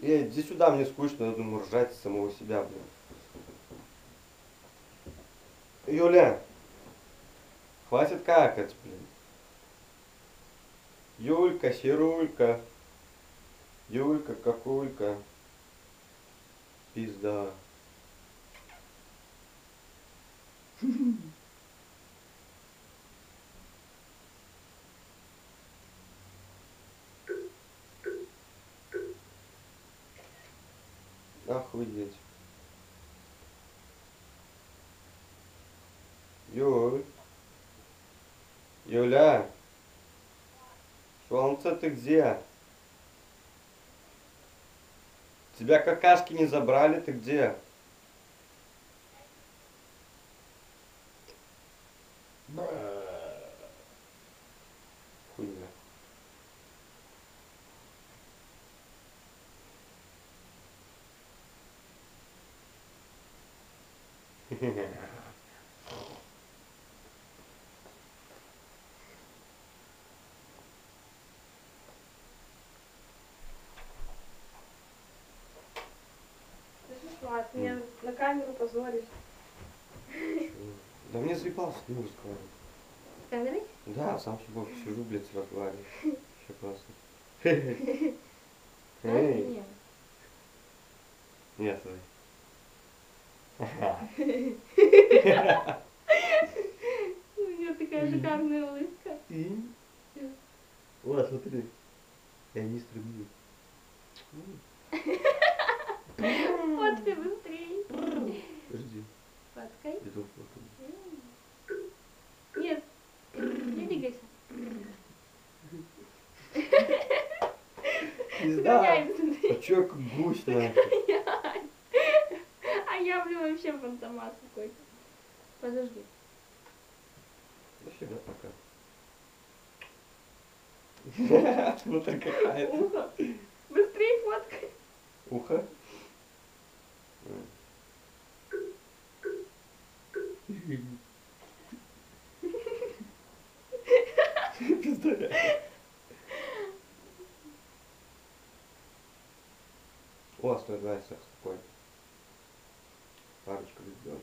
Иди сюда, мне скучно, я думаю, ржать с самого себя, блин. Юля, хватит какать, блин. Юлька, Сирулька, Юлька, какулька, пизда. Охуеть. Юль. Юля. Солнце, ты где? Тебя какашки не забрали, ты где? Хуйня. Ты что, ты меня на камеру позоришь? Да мне заебался, не могу сказать. Камерой? Да, сам с собой сижу, блядь, разговариваю. Все классно. Да, Эй. нет. Нет, стой. У меня такая шикарная улыбка. Вот, смотри. Я не стремлюсь. Фоткай быстрей. Подожди. Фоткай. Иду фото. Нет. Не двигайся. Пизда. Сгоняемся. А чё, как гусь нахуй? А я, блин, вообще фантомас какой-то. Подожди. Да фига пока. Ну так какая-то. Ухо. Быстрей фоткай. Ухо? Пизда. О, стой, давай секс такой. Парочка влюбленных.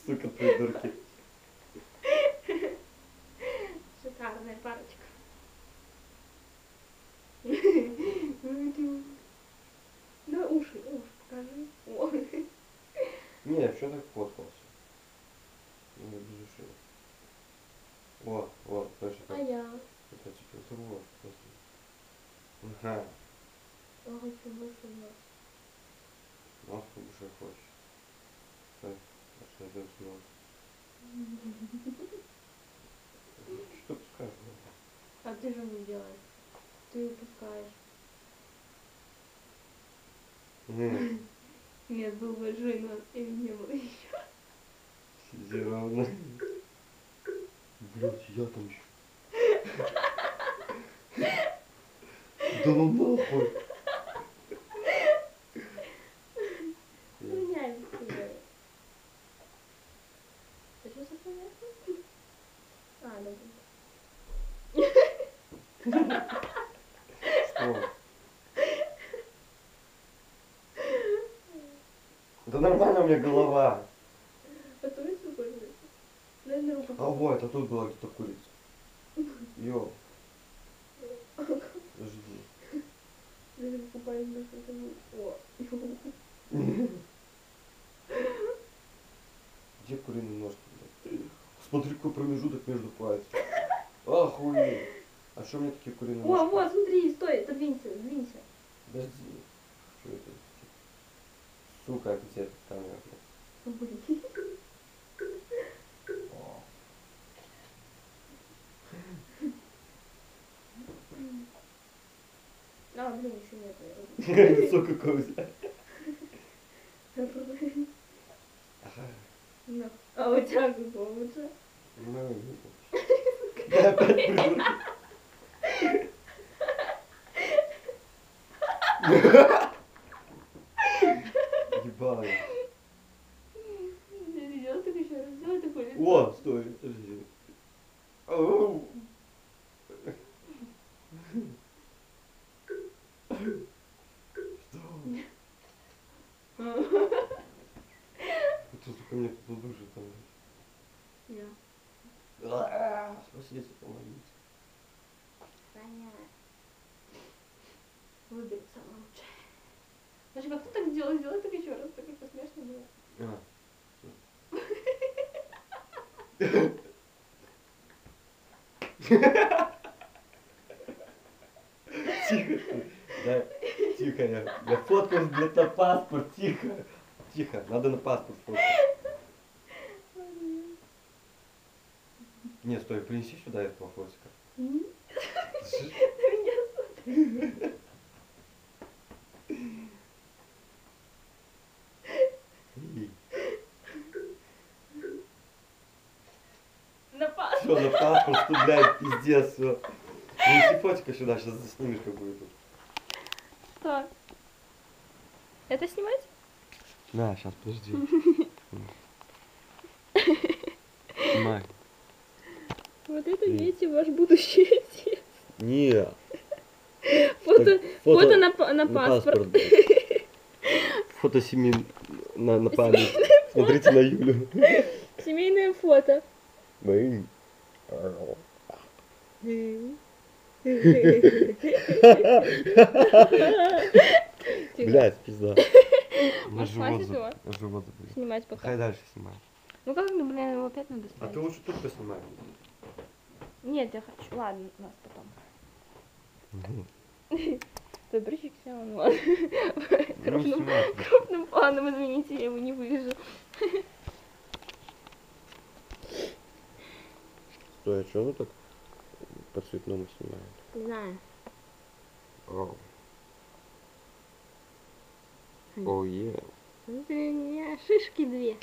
Сука, придурки. Шикарная парочка. Да, уши покажи. О. Не, что так фоткался? Ну, без ушей. Вот, точно. А я? Это типа, это вот, смотри. Ага. Я хочу больше нос. Нос как бы что хочешь. Так, а что это с нос? Что ты скажешь? А ты же не делаешь. Ты упускаешь. Нет, был большой нос, и не было еще. Сиди ровно. Блять, я там еще. Да ну нахуй. Меняй быстрее. Ты что сохраняешь? А, да. Что? Да нормально у меня голова. А то есть какой-то? Дай на руку. А вот, а тут была где-то курица. Йо. Подожди. Дай на руку палец большой. О. Где куриные ножки, блядь? Смотри, какой промежуток между пальцами. Охуеть. А что мне такие куриные О, ножки? вот, смотри, стой, отодвинься, сдвинься. Подожди. Что это? Сука, где эта камера? Блин. О. А, блин, еще нет. Лицо какое у тебя. Ага. Ну, а у тебя какого лучше? Ну, я опять придурок. Ебало. Сделай так еще раз, сделай такое лицо. О, стой, подожди. Оу. Что? Это, сука, мне кто-то душит там. Я. Спасите, помогите. Саня. Выбери самое лучшее. Даже как ты так сделал? Сделай так еще раз, так как смешно было. А. Тихо ты. Да, тихо, я фоткаюсь, блядь, на паспорт, тихо. Тихо, надо на паспорт фоткать. Не, стой, принеси сюда этого фотика. На пас. Все, на паспорт, что, блядь, пиздец, все. Принеси фотика сюда, сейчас заснимешь какую-то. Что? Это снимать? На, сейчас, подожди. Снимай. Вот это, видите, ваш будущий отец. Не. Фото на паспорт. Фото семьи на память. Смотрите на Юлю. Семейное фото. Блин. Блядь, пизда. На Может, живот, хватит его? на живот забыл. Снимать пока. Хай дальше снимай. Ну как, ну, блин, его опять надо А снять. ты лучше тут поснимай. Нет, я хочу. Ладно, у нас потом. Угу. Забрыщик все, ну ладно. Ну, снимай. Крупным планом, извините, я его не вырежу. Стой, а что оно так по цветному снимает? Не знаю. Оу. Оу, е. Смотри, у меня шишки две.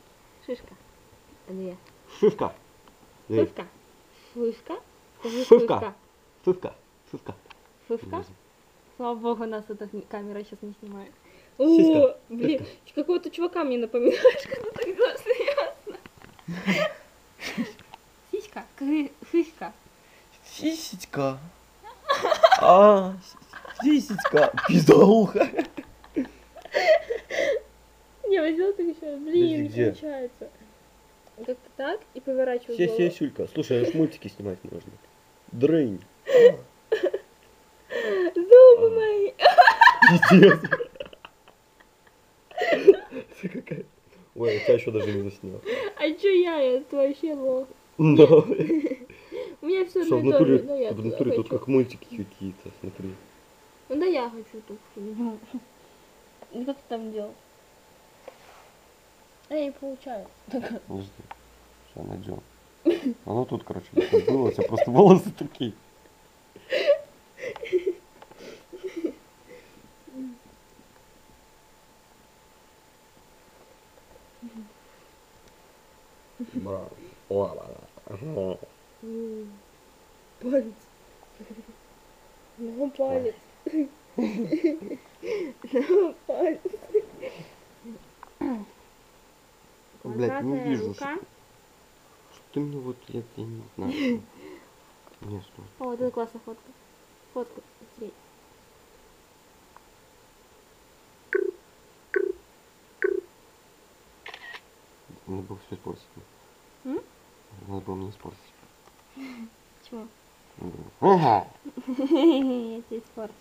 Шишка. Две. Шишка. Эй, Шишка. Шишка. Скажи Шишка. шишка. Шишка. Шишка. Слава богу, нас эта камера сейчас не снимает. Сиська. О, блин, какого-то чувака мне напоминаешь, когда так классно ясно. Сиська, сиська. Сисечка. А, сисечка. Пиздауха. Не, возьмем так еще раз. Блин, не Где? получается. Как-то так и поворачиваю Сеся, голову. Сюлька. Слушай, аж мультики снимать можно. Дрынь. Зубы мои. Пиздец. Ты какая? Ой, я тебя еще даже не заснял. А чё я? Это вообще лох. Да. У меня все Что, в одно и то же. натуре, Ну, я в туда натуре тут хочу. как мультики какие-то, смотри. Ну да я хочу тут. Ну как ты там делал? Не получается. Подожди. Сейчас найдем. Оно тут, короче, где-то было, у тебя просто волосы такие. Браво. Ага. Палец. Ну, палец. Ну, палец. Блядь, не Квадратная вижу. рука. Что ты мне вот, я не знаю. Не, стой. О, вот это классная фотка. Фотка, смотри. Надо было все испортить. М? Надо было мне испортить. Чего? Ага. Я тебе испорчу.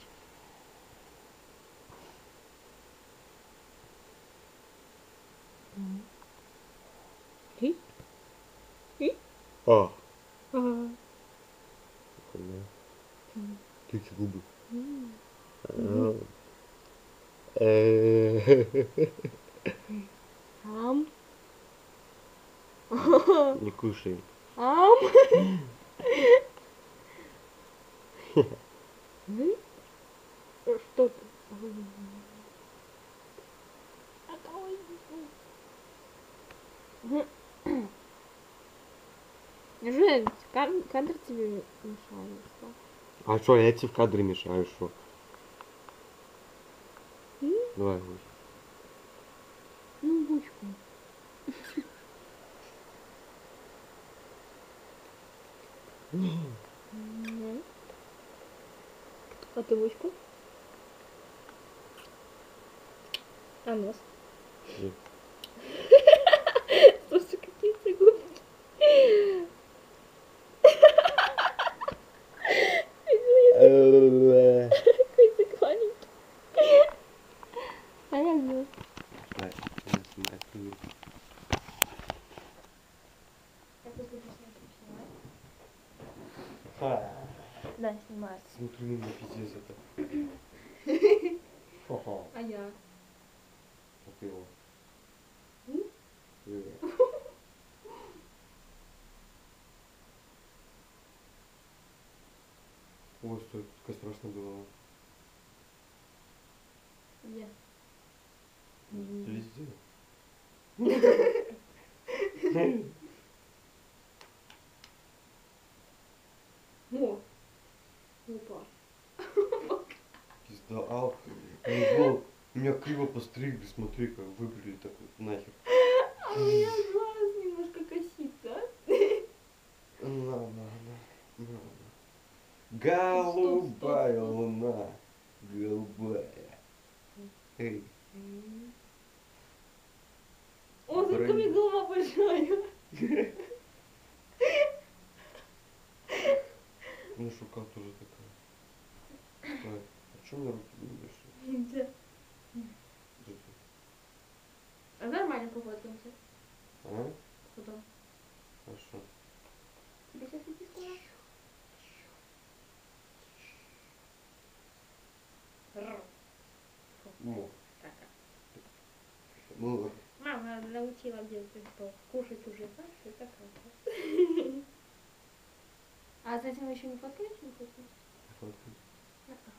А. Ага. Хуйня. Тільки губи. Ам. Не кушай. Ам. Что ты? Жень, кадр тебе мешает. А что, я тебе в кадре мешаю, что? Давай, гусь. Ну, бучку. А ты бучку? А нос? Нет. Слушай, какие ты губки. Какой ты маленький. А я нос. Давай, снимай, снимай. Я просто снимаю. Ха. Да, снимаю. Смотри, ну мне пиздец это. Ха-ха. А я? А ты его. М? Ой, что такое страшно было. Где? Везде. О! Опа. Пизда, ау. Него, меня криво постригли, смотри, как выбрили так вот нахер. А у меня глаз немножко косится. На. Голубая Стоп. луна. Голубая. Эй. О, только мне голова большая. У меня рука тоже такая. Стой. А чё у меня руки не большие? Нельзя. Подожди. А нормально пофоткаемся. А? Потом. Хорошо. Тебе сейчас идти скоро? Ну. Кака. Ну, Мама научила детей, что кушать уже знаешь, и такая. А с этим вы еще не фоткались? Не фоткались? фоткай. А-а.